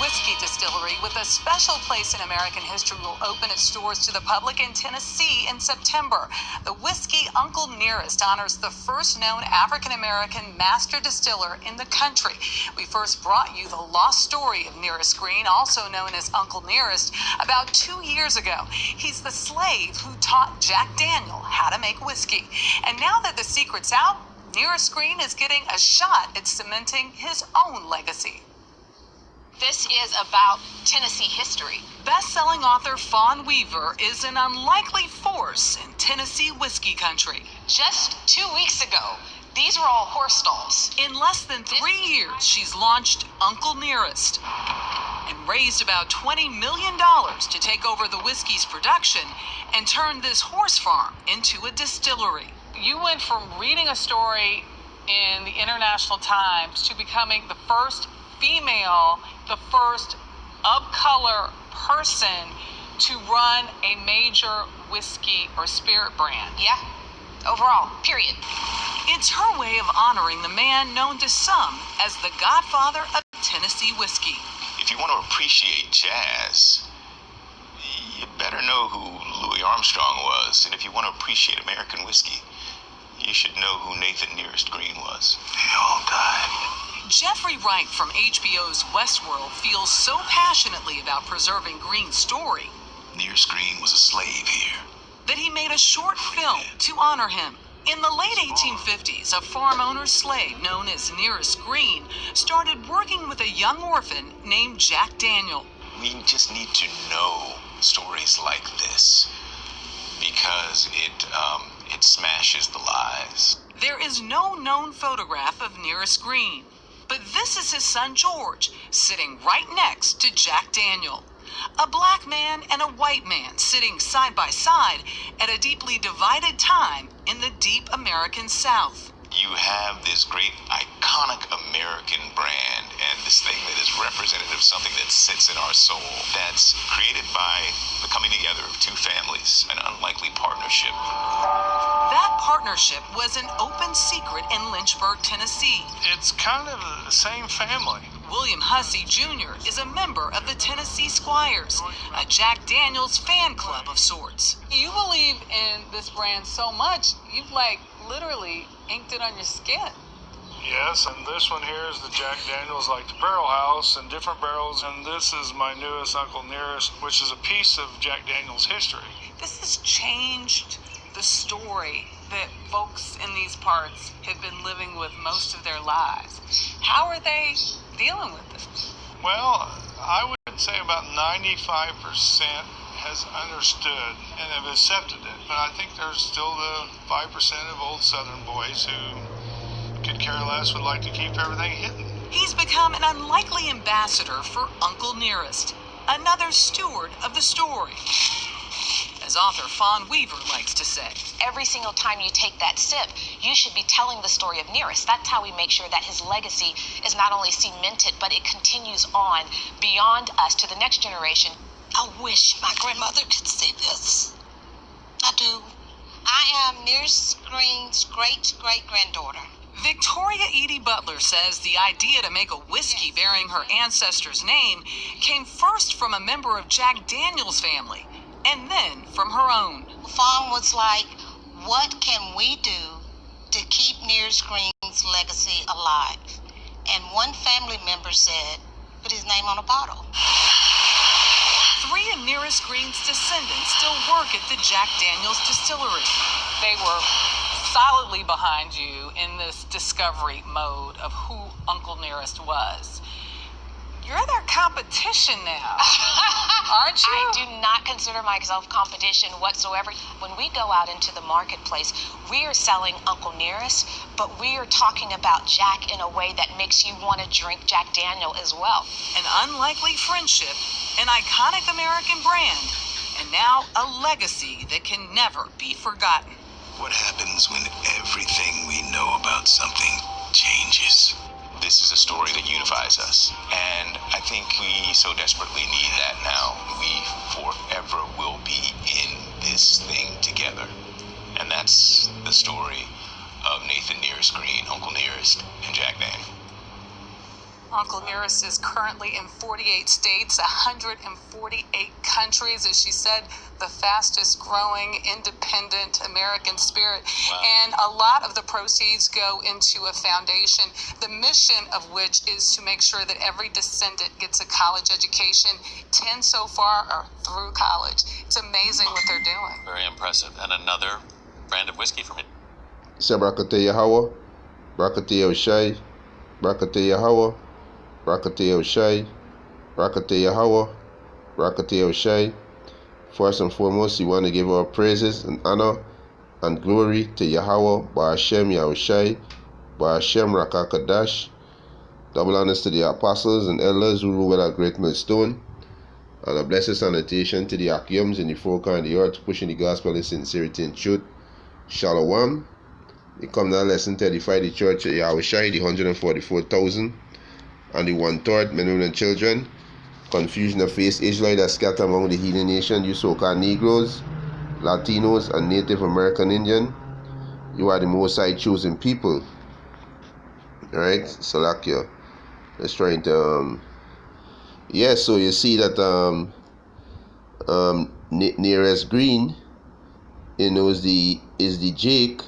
whiskey distillery with a special place in American history will open its doors to the public in Tennessee in September. The whiskey Uncle Nearest honors the first known African-American master distiller in the country. We first brought you the lost story of Nearest Green, also known as Uncle Nearest, about 2 years ago. He's the slave who taught Jack Daniel how to make whiskey. And now that the secret's out, Nearest Green is getting a shot at cementing his own legacy. This is about Tennessee history. Best-selling author Fawn Weaver is an unlikely force in Tennessee whiskey country. Just 2 weeks ago, these were all horse stalls. In less than 3 years, she's launched Uncle Nearest and raised about $20 million to take over the whiskey's production and turn this horse farm into a distillery. You went from reading a story in the International Times to becoming the first female, the first of color person to run a major whiskey or spirit brand. Yeah, overall, period. It's her way of honoring the man known to some as the godfather of Tennessee whiskey. If you want to appreciate jazz, you better know who Louis Armstrong was. And if you want to appreciate American whiskey, you should know who Nathan Nearest Green was. They all died. Jeffrey Wright from HBO's Westworld feels so passionately about preserving Green's story Nearest Green was a slave here that he made a short film to honor him. In the late 1850s, a farm owner's slave known as Nearest Green started working with a young orphan named Jack Daniel. We just need to know stories like this because it smashes the lies. There is no known photograph of Nearest Green, but this is his son George, sitting right next to Jack Daniel. A black man and a white man sitting side by side at a deeply divided time in the deep American South. You have this great iconic American brand and this thing that is representative of something that sits in our soul, that's created by the coming together of two families, an unlikely partnership. That partnership was an open secret in Lynchburg, Tennessee. It's kind of the same family. William Hussey Jr. is a member of the Tennessee Squires, a Jack Daniels fan club of sorts. You believe in this brand so much, you've literally inked it on your skin. Yes, and this one here is the Jack Daniels, like the barrel house and different barrels. And this is my newest Uncle Nearest, which is a piece of Jack Daniels history. This has changed the story that folks in these parts have been living with most of their lives. How are they dealing with this? Well, I would say about 95% has understood and have accepted it. But I think there's still the 5% of old Southern boys who could care less, would like to keep everything hidden. He's become an unlikely ambassador for Uncle Nearest, another steward of the story, as author Fawn Weaver likes to say. Every single time you take that sip, you should be telling the story of Nearest. That's how we make sure that his legacy is not only cemented, but it continues on beyond us to the next generation. I wish my grandmother could see this. I do. I am Nearest Green's great-great-granddaughter. Victoria Edie Butler says the idea to make a whiskey bearing her ancestor's name came first from a member of Jack Daniels' family, and then from her own. Fawn was like, what can we do to keep Nearest Green's legacy alive? And one family member said, put his name on a bottle. 3 of Nearest Green's descendants still work at the Jack Daniels distillery. They were solidly behind you in this discovery mode of who Uncle Nearest was. You're their competition now, aren't you? I do not consider myself competition whatsoever. When we go out into the marketplace, we are selling Uncle Nearest, but we are talking about Jack in a way that makes you want to drink Jack Daniel as well. An unlikely friendship, an iconic American brand, and now a legacy that can never be forgotten. What happens when everything we know about something changes? This is a story that unifies us, and I think we so desperately need that now. We forever will be in this thing together, and that's the story of Nathan Nearest Green, Uncle Nearest, and Jack Daniel. Uncle Nearest is currently in 48 states, 148 countries, as she said, the fastest growing independent American spirit. Wow. And a lot of the proceeds go into a foundation, the mission of which is to make sure that every descendant gets a college education. 10 so far are through college. It's amazing what they're doing. Very impressive. And another brand of whiskey from it. Sabrakate Yahawa, Brakate Oshai, Brakate Yahawa, Brakate Oshai, Brakate Yahawa, Brakate Oshai. First and foremost, we want to give our praises and honor and glory to Yahweh, Ba'ashem Yahushai, Ba'ashem Rakakadash. Double honors to the apostles and elders who rule with a great millstone. And a blessed salutation to the Akiums in the four corners of the earth, pushing the gospel in sincerity and truth. Shalom. We come to a lesson to edify the church of Yahushai, the 144,000 and the 1/3 men, women, and children. Confusion of face Israelite that scattered among the heathen nation, you so-called Negroes, Latinos, and Native American Indian. You are the Most High chosen people. Alright, Salakia. Let's try to so you see that Nearest Green, is the Jake,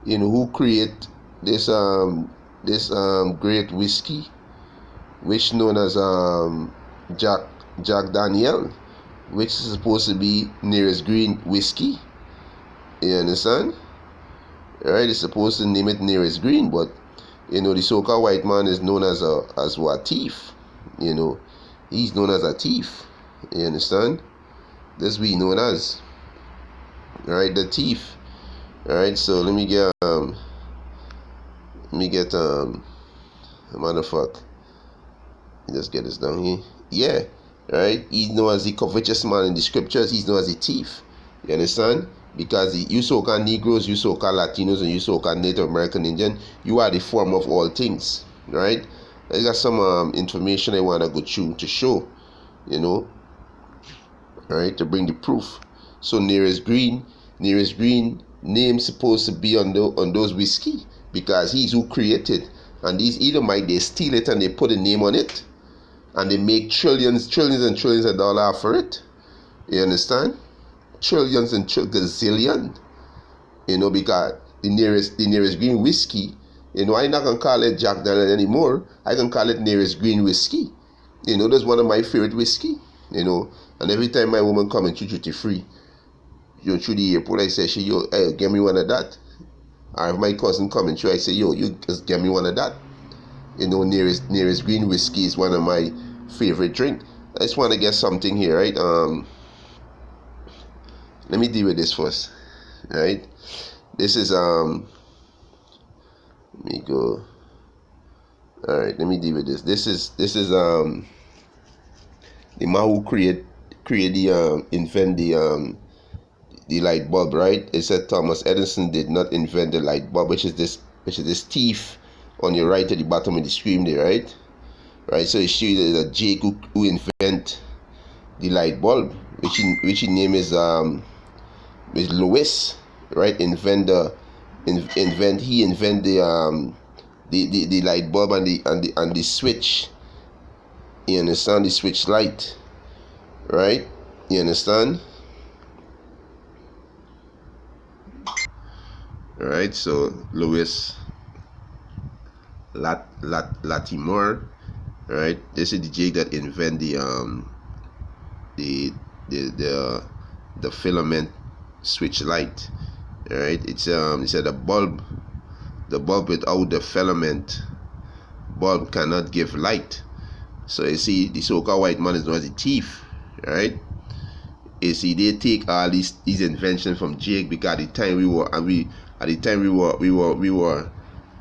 who create this great whiskey, which known as Jack Daniel, which is supposed to be Nearest Green whiskey. You understand? Alright, it's supposed to name it Nearest Green, but the so-called white man is known as a thief. He's known as a thief. You understand? This we known as. Alright, the thief. Alright, so let me get motherfucker. Let's get this down here. Yeah. Right? He's known as the covetous man in the scriptures. He's known as a thief. You understand? Because you so-called Negroes, you so-called Latinos, and you so-called Native American Indian, you are the form of all things. Right? I got some information I want to go through to show. Alright, to bring the proof. So Nearest Green name supposed to be on those whiskey, because he's who created. And these Edomite, they steal it and they put a name on it. And they make trillions and trillions of dollars for it. You understand? Trillions and gazillion. Because the nearest Green whiskey, I'm not gonna call it Jack Daniel anymore. I can call it Nearest Green whiskey. That's one of my favorite whiskey. And every time my woman come and duty free, through the airport, I say, hey, get me one of that. Or if my cousin come and I say, you just get me one of that. Nearest Green whiskey is one of my favorite drink. I just want to get something here, right? Let me deal with this first, right? This is let me go. All right, let me deal with this. This is the man who create invent the light bulb, right? It said Thomas Edison did not invent the light bulb, which is this thief on your right at the bottom of the screen there, right? Right, so it shows you that Jake who invent the light bulb, which his name is Lewis, right? He invent the light bulb and the switch. You understand? The switch light, right? You understand? Alright, so Louis Latimer, right? This is the Jake that invent the filament switch light. Alright, it said the bulb without the filament bulb cannot give light. So you see, the so-called white man is known as a thief, right? You see, they take all these inventions from Jake, because at the time we were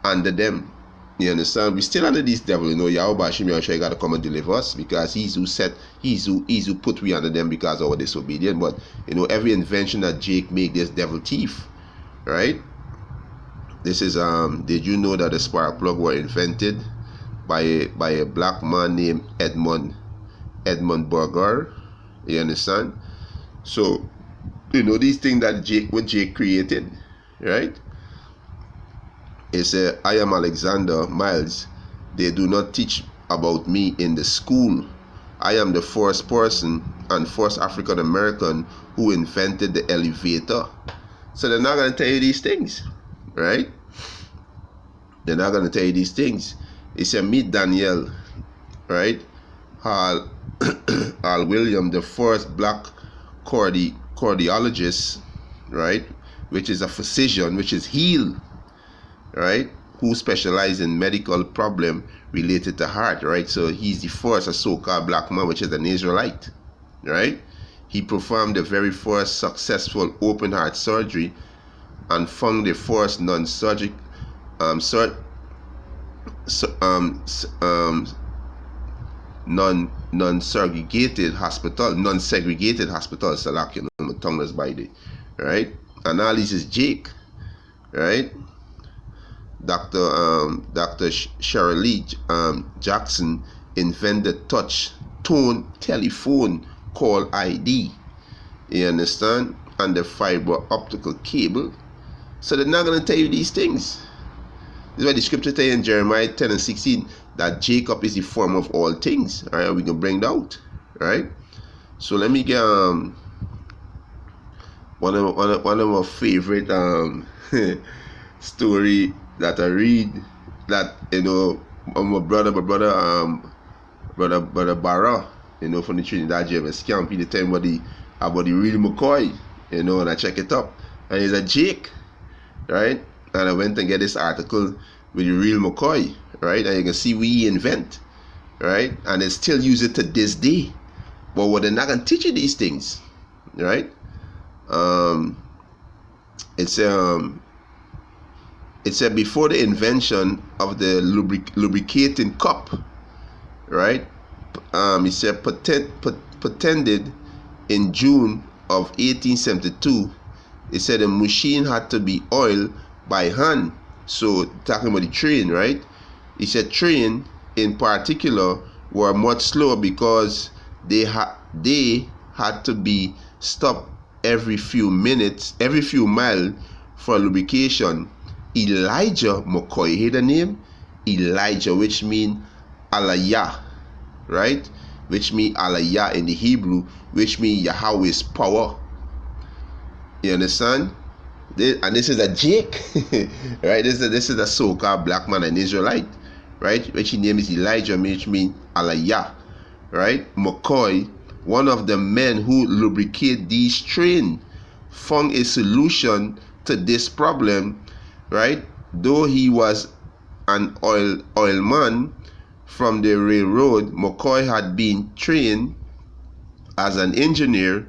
under them. You understand? We still under this devil, Yahweh Bashim Yahushua got to come and deliver us, because he's who put we under them because of our disobedience. But every invention that Jake make, this devil thief, right? This is did you know that the spark plug were invented by a black man named Edmund Burger? You understand? So these things that Jake created, right? It said, I am Alexander Miles. They do not teach about me in the school. I am the first person and first African American who invented the elevator. So they're not going to tell you these things, right? They're not going to tell you these things. They say, meet Daniel, right? Hall William, the first black cardiologist, right? Which is a physician, which is healed, right? Who specializes in medical problem related to heart, right? So he's the first, a so-called black man, which is an Israelite, right? He performed the very first successful open heart surgery and found the first non-surgical non-segregated hospital. So like, you know, my tongue is biting, right? And all this is Jake, right? Dr. Shirley Jackson invented touch tone telephone call ID. You understand? And the fiber optical cable. So they're not going to tell you these things. This is why the scripture tells you in Jeremiah 10 and 16 that Jacob is the form of all things. All right, we can bring that out. Right? So let me get one of my favorite story that I read, that, you know, my brother Barra, you know, from the Trinidad JMS camp, he tell me about the real McCoy, you know, and I check it up, and he's a Jake, right? And I went and get this article with the real McCoy, right? And you can see we invent, right? And they still use it to this day. But what they're not gonna teach you these things, right? It said before the invention of the lubricating cup, right? It said patented in June of 1872. It said the machine had to be oiled by hand. So talking about the train, right? It said train in particular were much slower because they had to be stopped every few miles for lubrication. Elijah McCoy, hear the name? Elijah, which mean Alayah, right? Which mean Alayah in the Hebrew, which mean Yahweh's power. You understand? And this is a Jake, right? This is a so-called black man, an Israelite, right? Which his name is Elijah, which mean Alayah, right? McCoy, one of the men who lubricate these trains, found a solution to this problem, right? Though he was an oilman from the railroad, McCoy had been trained as an engineer,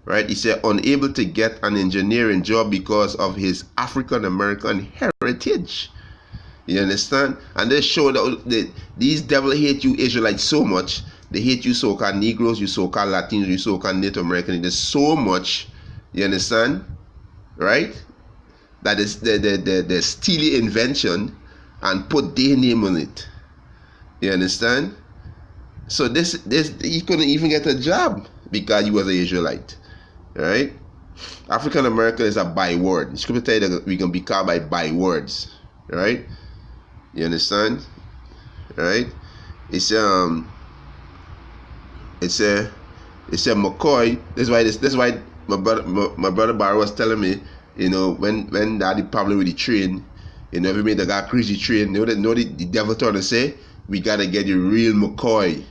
right? He said unable to get an engineering job because of his African American heritage. You understand? And they show that these devils hate you Israelites so much. They hate you so-called Negroes, you so-called Latinos, you so-called Native Americans. There's so much. You understand? Right? That is the steely invention and put their name on it. You understand? So this he couldn't even get a job because he was an Israelite. Right? African American is a byword. The scripture tell you that we can be called by bywords. Right? You understand? Right? It's McCoy. This is why my brother Barry was telling me, you know, when they had the problem with the train, you know, every minute they got crazy train, you know the devil trying to say, we gotta get the real McCoy,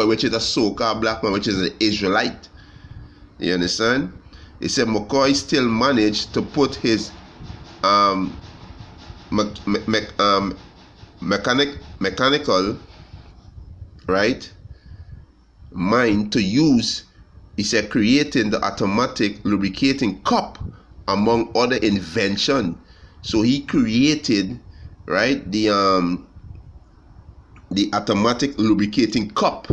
which is a so-called black man, which is an Israelite. You understand? He said McCoy still managed to put his mechanical, right, mind to use. He said creating the automatic lubricating cup among other invention. So he created, right, the automatic lubricating cup.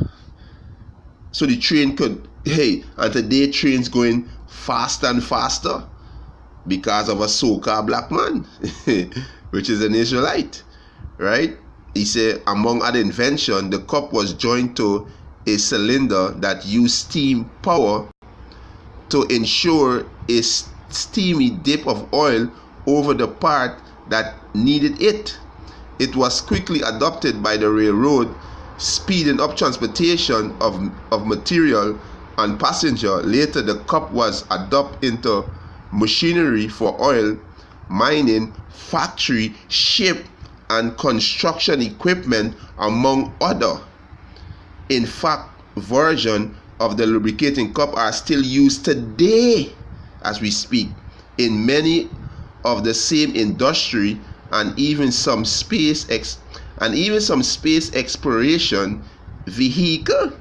So the train could, and today trains going faster and faster because of a so-called black man, which is an Israelite, right? He said among other invention, the cup was joined to a cylinder that used steam power to ensure a steamy dip of oil over the part that needed it. It was quickly adopted by the railroad, speeding up transportation of material and passenger. Later, the cup was adopted into machinery for oil, mining, factory, ship, and construction equipment, among other. In fact, versions of the lubricating cup are still used today as we speak in many of the same industry, and even some space exploration vehicle.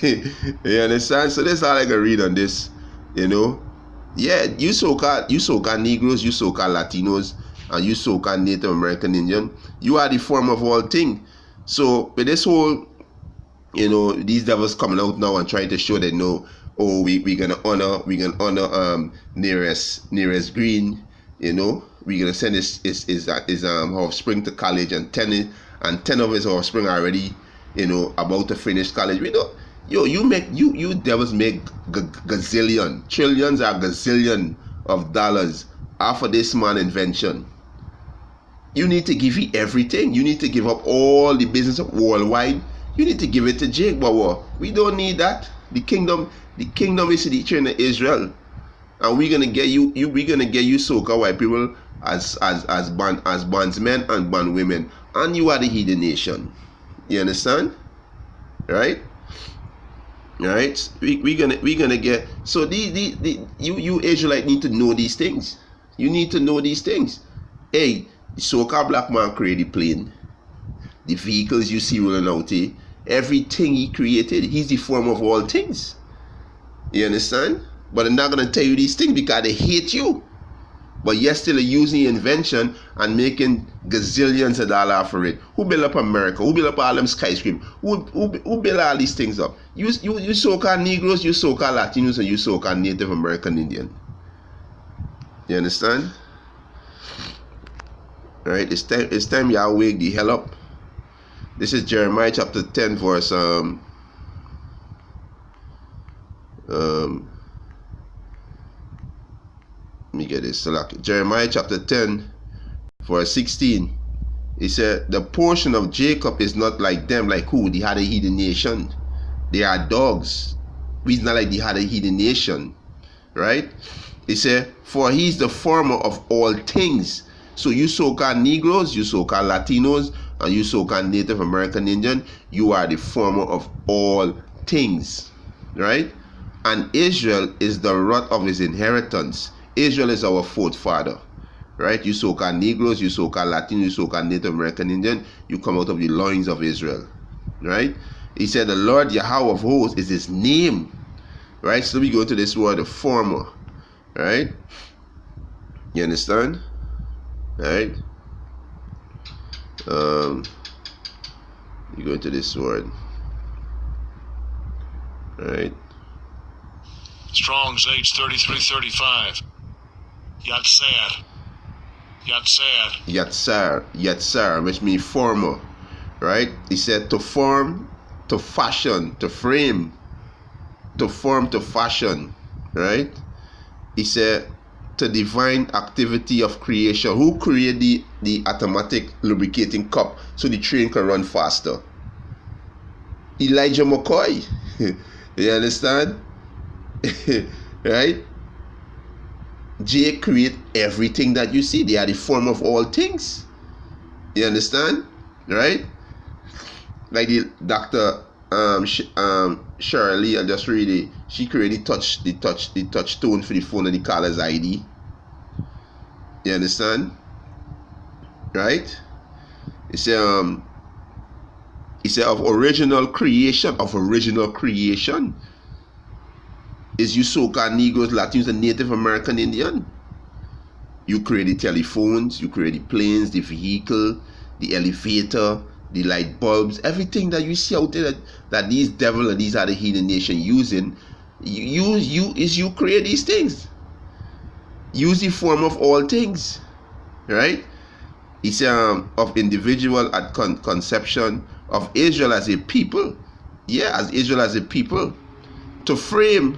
You understand? So that's all I can read on this. Yeah, you so-called Negroes, you so-called Latinos, and you so-called Native American Indian, you are the form of all things. So with this whole, these devils coming out now and trying to show that we're gonna honor nearest green, we're gonna send his offspring to college, and 10 of his offspring are already about to finish college. You devils make gazillion, trillions or gazillion of dollars off of this man invention. You need to give you everything. You need to give up all the business worldwide. You need to give it to Jake Bauer. We don't need that. The kingdom is the children of Israel, and we're gonna get you. We're gonna get you so-called white people as bondsmen and bondwomen, and you are the heathen nation. You understand? Right? Right? We're gonna get. So you Israelite need to know these things. You need to know these things. Hey, the so-called black man created the plane, the vehicles you see rolling out here, everything he created. He's the form of all things. You understand? But they're not gonna tell you these things because they hate you. But you're still using the invention and making gazillions of dollars for it. Who built up America? Who built up all them skyscrapers? Who built all these things up? You so-called Negroes, you so-called Latinos, and you so-called Native American Indian. You understand? Alright, it's time y'all wake the hell up. This is Jeremiah chapter 10 verse let me get this. Jeremiah chapter 10 verse 16. It said, the portion of Jacob is not like them. Like who? The other heathen nation. They are dogs. He's not like the other heathen nation. Right? It said, for he's the former of all things. So you so-called Negroes, you so-called Latinos, and you so-called Native American Indian, you are the former of all things. Right? And Israel is the root of his inheritance. Israel is our fourth father. Right? You so-called Negroes, you so-called Latinos, you so-called Native American Indian, you come out of the loins of Israel. Right? He said the Lord Yahweh of hosts is his name. Right? So we go to this word, the former. Right? You understand? Right? You go into this word. Right? Strong's H3335. Yatsar, which means former. Right? He said to form, to fashion, to frame, to form, to fashion. Right? He said to divine activity of creation. Who created the automatic lubricating cup so the train can run faster? Elijah McCoy. You understand? Right? Jake create everything that you see. They are the form of all things. You understand? Right? Like the Dr. Shirley, I just read it. She created the touch tone for the phone and the caller's ID. You understand? Right? It said of original creation is you so-called Negroes, Latinos, and Native American Indian. You create the telephones, you create the planes, the vehicle, the elevator, the light bulbs, everything that you see out there that these devil and these other heathen nation using, you create these things. Use the form of all things. Right? It's of individual at conception of Israel as a people. Yeah, as Israel as a people. To frame,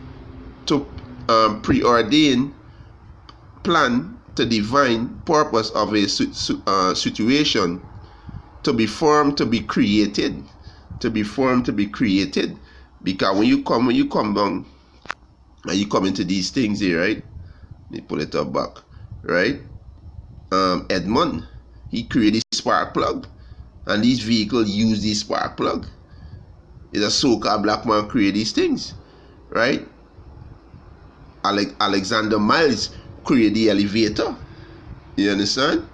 to preordain, plan, to divine purpose of a situation to be formed, to be created, to be formed, to be created. Because when you come down and you come into these things here, right? Let me pull it up back, right? Edmund, he created spark plug, and these vehicles use this spark plug. It's a so-called black man create these things, right? Alexander Miles created the elevator. You understand?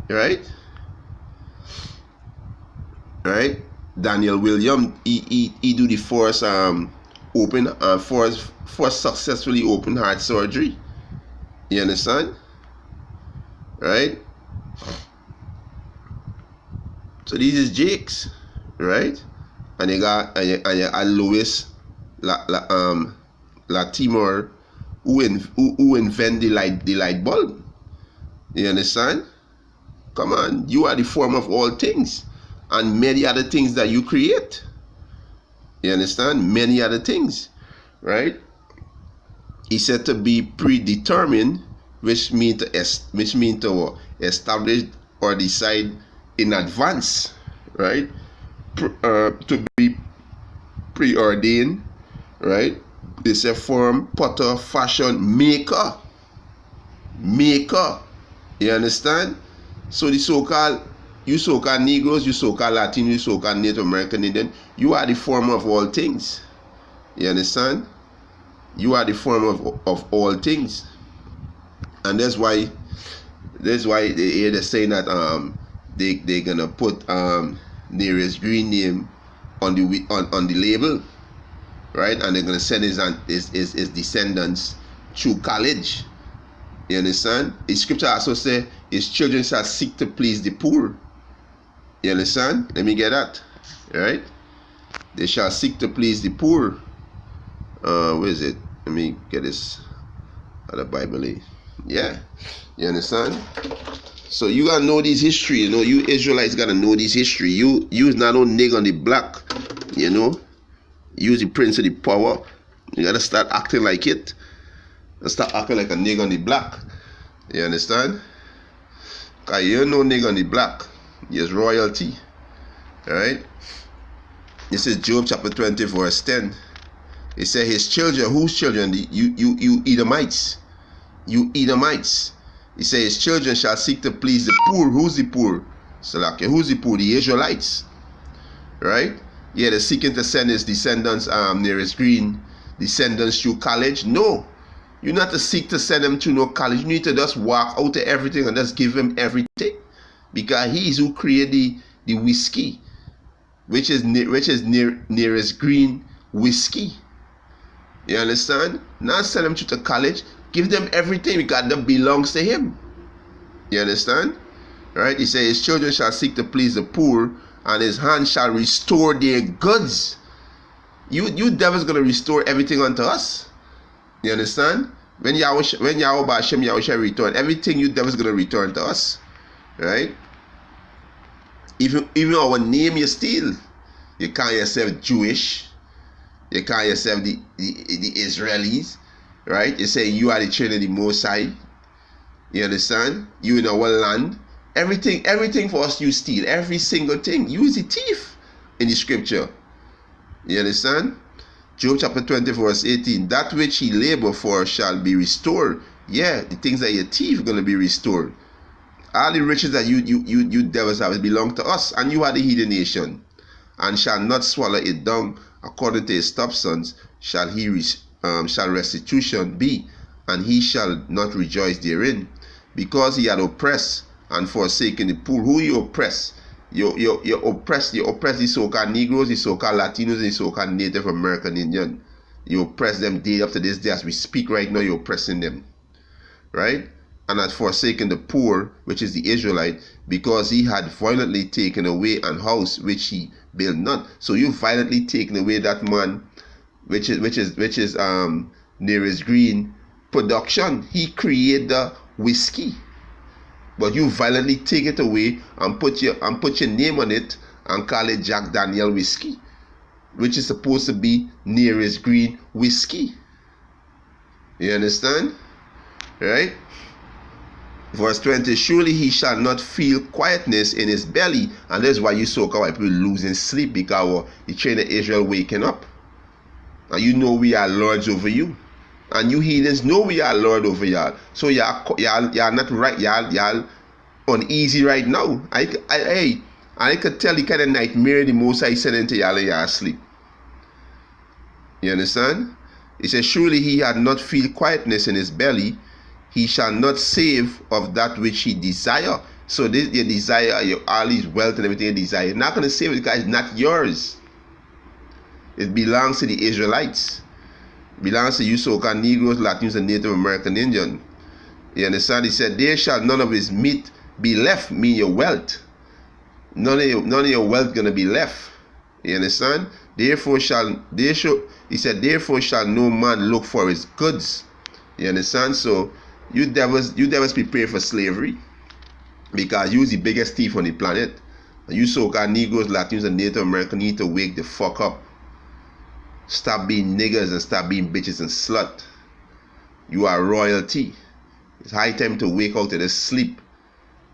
Right? Right? Daniel Williams, he do the first first successfully open heart surgery. You understand? Right? So these is Jakes, right? And you got Louis Latimer who invent the light bulb. You understand? Come on, you are the form of all things, and many other things that you create. You understand? Many other things, right? He said to be predetermined, which means to establish or decide in advance, right? To be preordained, right? It's a form, potter, fashion, maker. You understand? So the so-called Negroes, you so-called Latino, you so-called Native American Indian, you are the form of all things. You understand? You are the form of all things. And that's why they're saying that they're gonna put Nearest Green name on the label, right? And they're gonna send his descendants through college. You understand? The scripture also says his children shall seek to please the poor. You understand? Let me get that. Right? They shall seek to please the poor. Where is it? Let me get this out of the Bible. Yeah. You understand? So you gotta know this history, you know. You Israelites gotta know this history. You is not no nigga on the block, you know. Use the prince of the power. You gotta start acting like it. And start acting like a nigga on the block. You understand? Cause you're no nigga on the block. You're royalty. Alright? This is Job chapter 20 verse 10. It says his children, whose children? You Edomites. You Edomites. He says his children shall seek to please the poor. Who's the poor? Salaki. Who's the poor? The Israelites. Right? Yeah, they're seeking to send his descendants, Nearest Green descendants through college. No. You're not to seek to send them to no college. You need to just walk out to everything and just give him everything. Because he is who created the whiskey, which is Nearest Green whiskey. You understand? Not send them to college. Give them everything because that belongs to him. You understand? Right? He says his children shall seek to please the poor, and his hand shall restore their goods. You devil's gonna restore everything unto us. You understand? When Yahweh Hashem Yahweh return, everything you devil's gonna return to us. Right? Even our name you steal. You call yourself Jewish. You call yourself the Israelis. Right? You say you are the children of the Most High. You understand? You in our land. Everything for us you steal. Every single thing. You is a thief in the scripture. You understand? Job chapter 20 verse 18. That which he labor for shall be restored. Yeah, the things that you thief going to be restored. All the riches that you devils have belong to us, and you are the heathen nation, and shall not swallow it down. According to his stepsons shall restitution be, and he shall not rejoice therein, because he had oppressed and forsaken the poor. Who you oppress? You oppress the so-called Negroes, the so-called Latinos, and the so-called Native American Indian. You oppress them day after this day. As we speak right now, you're oppressing them. Right? And had forsaken the poor, which is the Israelite, because he had violently taken away an house which he built not. So you violently taken away that man, which is Nearest Green production. He created the whiskey, but you violently take it away and put your name on it and call it Jack Daniel whiskey, which is supposed to be Nearest Green whiskey. You understand? Right? Verse 20, surely he shall not feel quietness in his belly. And that's why you so called people losing sleep, because the children of Israel waking up. And you know we are lords over you. And you heathens know we are Lord over y'all. So y'all not right, y'all uneasy right now. I could tell the kind of nightmare the Most High sent into y'all and y'all sleep. You understand? He says, surely he had not feel quietness in his belly. He shall not save of that which he desire. So this your desire, all his wealth and everything you desire. You're not going to save it because it's not yours. It belongs to the Israelites. It belongs to you so-called Negroes, Latinos, and Native American Indian. You understand? He said, there shall none of his meat be left, mean your wealth. None of your wealth going to be left. You understand? He said, therefore shall no man look for his goods. You understand? So you devils prepare for slavery, because you're the biggest thief on the planet. And you so-called Negroes, Latinos, and Native American need to wake the fuck up. Stop being niggers and stop being bitches and slut. You are royalty. It's high time to wake out of the sleep,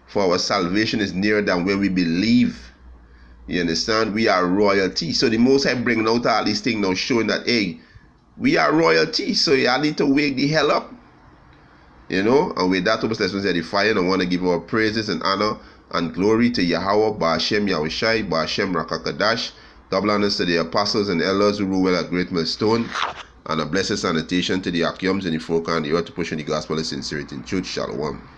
for our salvation is nearer than where we believe. You understand? We are royalty. So the Most High bringing out all these things now, showing that, hey, we are royalty. So y'all need to wake the hell up. You know? And with that, let's edify. And I want to give our praises and honor and glory to Yahweh, Ba'ashem Yahushai, Ba'ashem Rakakadash. Double honors to the apostles and elders who rule well at Great Millstone. And a blessed sanitation to the Akiums and the folk and the earth to push in the gospel of sincerity and truth. Shalom.